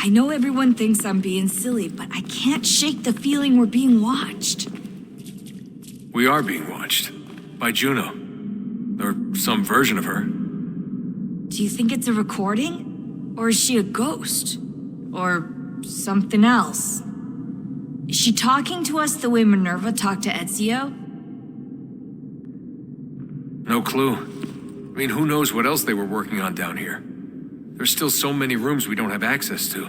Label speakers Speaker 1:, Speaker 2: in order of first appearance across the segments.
Speaker 1: I know everyone thinks I'm being silly, but I can't shake the feeling we're being watched.
Speaker 2: We are being watched. By Juno. Or some version of her.
Speaker 1: Do you think it's a recording? Or is she a ghost? Or something else? Is she talking to us the way Minerva talked to Ezio?
Speaker 2: No clue. I mean, who knows what else they were working on down here? There's still so many rooms we don't have access to.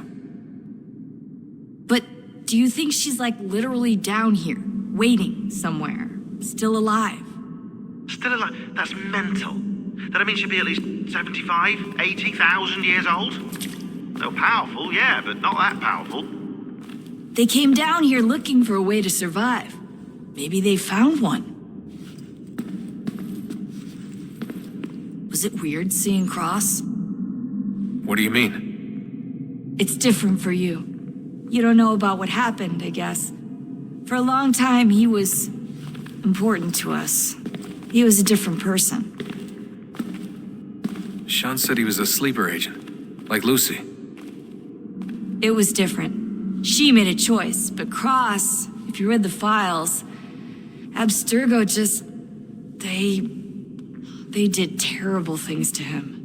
Speaker 1: But do you think she's like literally down here, waiting somewhere, still alive?
Speaker 3: Still alive? That's mental. That means she'd be at least 75, 80,000 years old? So powerful, yeah, but not that powerful.
Speaker 1: They came down here looking for a way to survive. Maybe they found one. Was it weird seeing Cross?
Speaker 2: What do you mean?
Speaker 1: It's different for you. You don't know about what happened, I guess. For a long time, he was important to us. He was a different person.
Speaker 2: Sean said he was a sleeper agent, like Lucy.
Speaker 1: It was different. She made a choice, but Cross, if you read the files, Abstergo just... They did terrible things to him.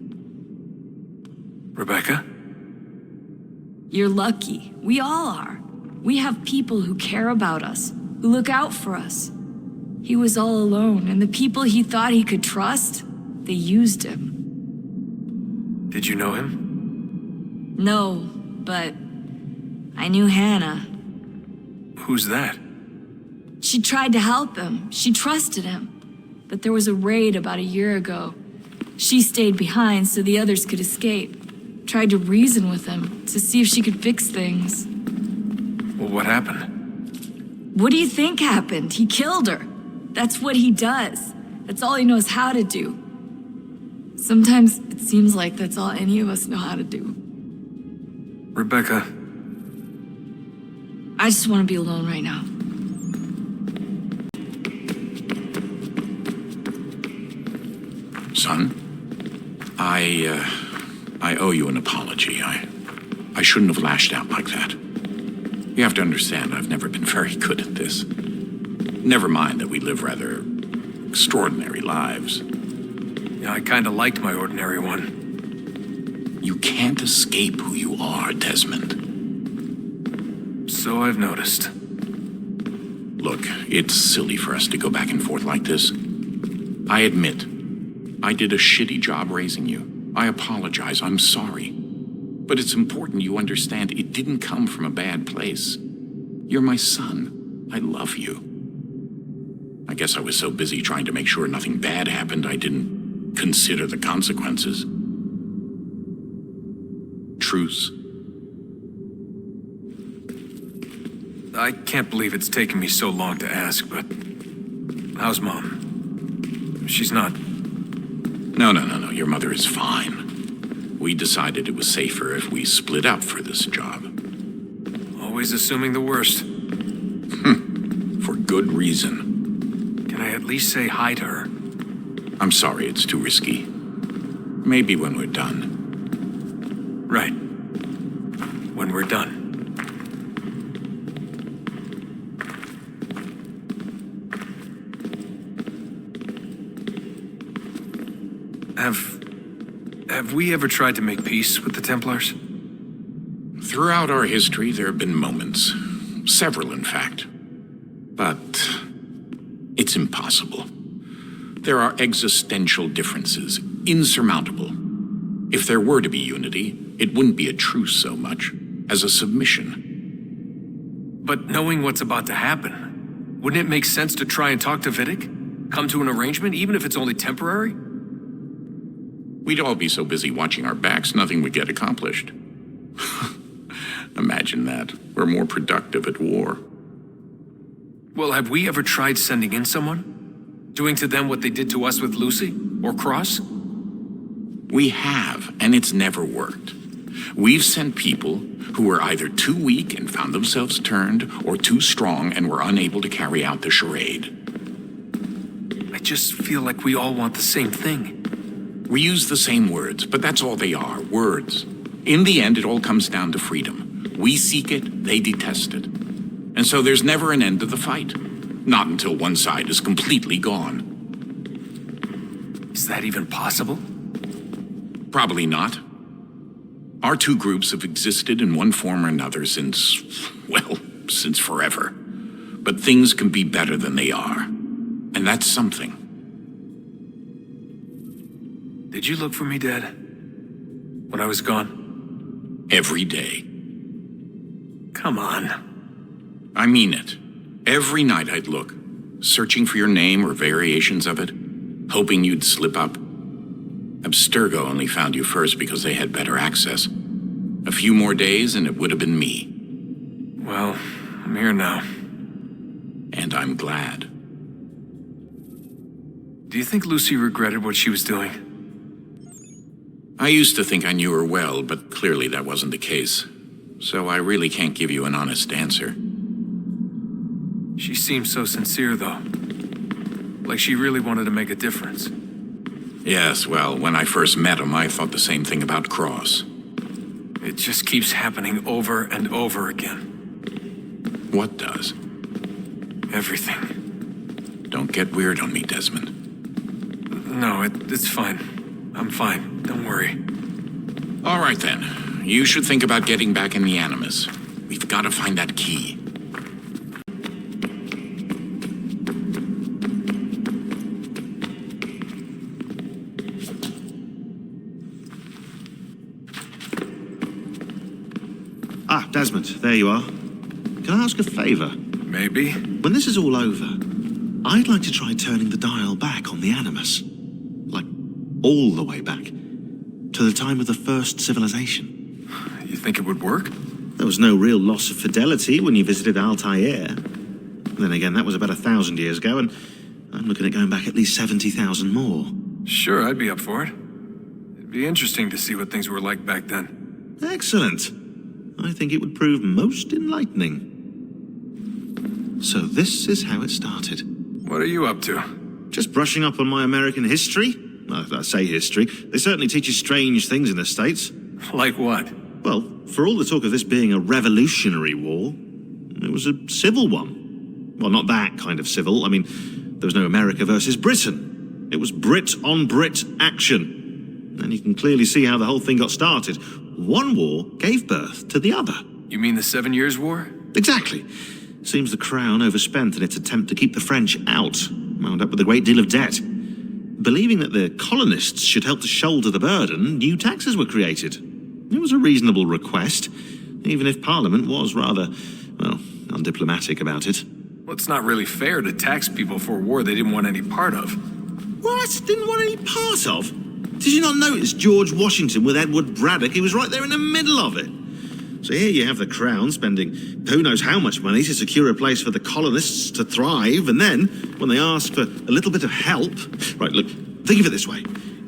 Speaker 2: Rebecca?
Speaker 1: You're lucky. We all are. We have people who care about us, who look out for us. He was all alone, and the people he thought he could trust, they used him.
Speaker 2: Did you know him?
Speaker 1: No, but I knew Hannah.
Speaker 2: Who's that?
Speaker 1: She tried to help him. She trusted him. But there was a raid about a year ago. She stayed behind so the others could escape. Tried to reason with him to see if she could fix things.
Speaker 2: Well, what happened?
Speaker 1: What do you think happened? He killed her. That's what he does. That's all he knows how to do. Sometimes it seems like that's all any of us know how to do.
Speaker 2: Rebecca.
Speaker 1: I just want to be alone right now.
Speaker 4: Son, I owe you an apology. I shouldn't have lashed out like that. You have to understand, I've never been very good at this. Never mind that we live rather extraordinary lives.
Speaker 2: Yeah, I kinda liked my ordinary one.
Speaker 4: You can't escape who you are, Desmond.
Speaker 2: So I've noticed.
Speaker 4: Look, it's silly for us to go back and forth like this. I admit, I did a shitty job raising you. I apologize, I'm sorry. But it's important you understand it didn't come from a bad place. You're my son. I love you. I guess I was so busy trying to make sure nothing bad happened, I didn't consider the consequences. Truce.
Speaker 2: I can't believe it's taken me so long to ask, but... how's Mom? She's not...
Speaker 4: No. Your mother is fine. We decided it was safer if we split up for this job.
Speaker 2: Always assuming the worst.
Speaker 4: For good reason.
Speaker 2: Can I at least say hi to her?
Speaker 4: I'm sorry, it's too risky. Maybe when we're done.
Speaker 2: Right. When we're done. Have we ever tried to make peace with the Templars?
Speaker 4: Throughout our history, there have been moments. Several, in fact. But it's impossible. There are existential differences, insurmountable. If there were to be unity, it wouldn't be a truce so much as a submission.
Speaker 2: But knowing what's about to happen, wouldn't it make sense to try and talk to Vidic? Come to an arrangement, even if it's only temporary?
Speaker 4: We'd all be so busy watching our backs, nothing would get accomplished. Imagine that. We're more productive at war.
Speaker 2: Well, have we ever tried sending in someone? Doing to them what they did to us with Lucy? Or Cross?
Speaker 4: We have, and it's never worked. We've sent people who were either too weak and found themselves turned, or too strong and were unable to carry out the charade.
Speaker 2: I just feel like we all want the same thing.
Speaker 4: We use the same words, but that's all they are, words. In the end, it all comes down to freedom. We seek it, they detest it. And so there's never an end to the fight. Not until one side is completely gone.
Speaker 2: Is that even possible?
Speaker 4: Probably not. Our two groups have existed in one form or another since, well, since forever. But things can be better than they are. And that's something.
Speaker 2: Did you look for me, Dad? When I was gone?
Speaker 4: Every day.
Speaker 2: Come on.
Speaker 4: I mean it. Every night I'd look, searching for your name or variations of it, hoping you'd slip up. Abstergo only found you first because they had better access. A few more days and it would have been me.
Speaker 2: Well, I'm here now.
Speaker 4: And I'm glad.
Speaker 2: Do you think Lucy regretted what she was doing?
Speaker 4: I used to think I knew her well, but clearly that wasn't the case. So I really can't give you an honest answer.
Speaker 2: She seemed so sincere, though. Like she really wanted to make a difference.
Speaker 4: Yes, well, when I first met him, I thought the same thing about Cross.
Speaker 2: It just keeps happening over and over again.
Speaker 4: What does?
Speaker 2: Everything.
Speaker 4: Don't get weird on me, Desmond.
Speaker 2: No, it's fine. I'm fine. Don't worry.
Speaker 4: All right, then. You should think about getting back in the Animus. We've got to find that key.
Speaker 3: Ah, Desmond, there you are. Can I ask a favor?
Speaker 2: Maybe?
Speaker 3: When this is all over, I'd like to try turning the dial back on the Animus. Like, all the way back. To the time of the first civilization.
Speaker 2: You think it would work?
Speaker 3: There was no real loss of fidelity when you visited Altair. Then again, that was about 1,000 years ago, and I'm looking at going back at least 70,000 more.
Speaker 2: Sure, I'd be up for it. It'd be interesting to see what things were like back then.
Speaker 3: Excellent. I think it would prove most enlightening. So this is how it started.
Speaker 2: What are you up to?
Speaker 3: Just brushing up on my American history. Well, I say history. They certainly teach you strange things in the States.
Speaker 2: Like what?
Speaker 3: Well, for all the talk of this being a revolutionary war, it was a civil one. Well, not that kind of civil. I mean, there was no America versus Britain. It was Brit on Brit action. And you can clearly see how the whole thing got started. One war gave birth to the other.
Speaker 2: You mean the 7 Years' War?
Speaker 3: Exactly. Seems the Crown overspent in its attempt to keep the French out, wound up with a great deal of debt. Believing that the colonists should help to shoulder the burden, new taxes were created. It was a reasonable request, even if Parliament was rather, well, undiplomatic about it.
Speaker 2: Well, it's not really fair to tax people for a war they didn't want any part of.
Speaker 3: What? Didn't want any part of? Did you not notice George Washington with Edward Braddock? He was right there in the middle of it. So here you have the Crown spending who knows how much money to secure a place for the colonists to thrive, and then, when they ask for a little bit of help... Right, look, think of it this way.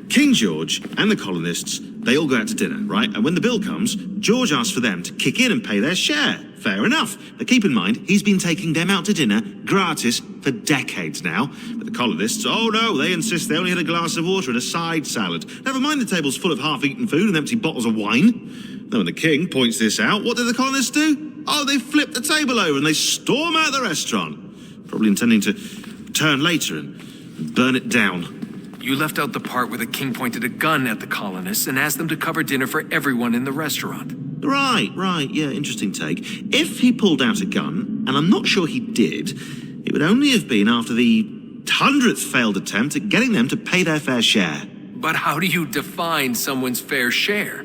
Speaker 3: King George and the colonists, they all go out to dinner, right? And when the bill comes, George asks for them to kick in and pay their share. Fair enough. But keep in mind, he's been taking them out to dinner gratis for decades now. But the colonists, oh no, they insist they only had a glass of water and a side salad. Never mind the table's full of half-eaten food and empty bottles of wine. Then when the king points this out, what do the colonists do? Oh, they flip the table over and they storm out the restaurant. Probably intending to return later and burn it down.
Speaker 2: You left out the part where the king pointed a gun at the colonists and asked them to cover dinner for everyone in the restaurant.
Speaker 3: Right, yeah, interesting take. If he pulled out a gun, and I'm not sure he did, it would only have been after the 100th failed attempt at getting them to pay their fair share.
Speaker 2: But how do you define someone's fair share?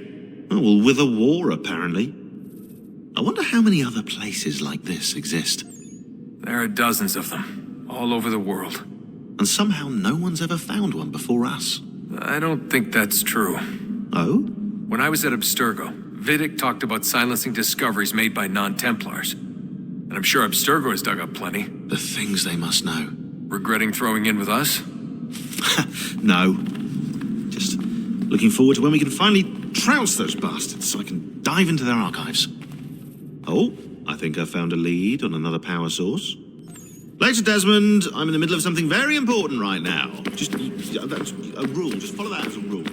Speaker 3: Oh, well, with a war, apparently. I wonder how many other places like this exist.
Speaker 2: There are dozens of them, all over the world.
Speaker 3: And somehow no one's ever found one before us.
Speaker 2: I don't think that's true.
Speaker 3: Oh?
Speaker 2: When I was at Abstergo, Vidic talked about silencing discoveries made by non-Templars. And I'm sure Abstergo has dug up plenty.
Speaker 3: The things they must know.
Speaker 2: Regretting throwing in with us?
Speaker 3: No. Just looking forward to when we can finally trounce those bastards so I can dive into their archives. Oh, I think I found a lead on another power source. Later, Desmond. I'm in the middle of something very important right now. That's a rule. Just follow that as a rule.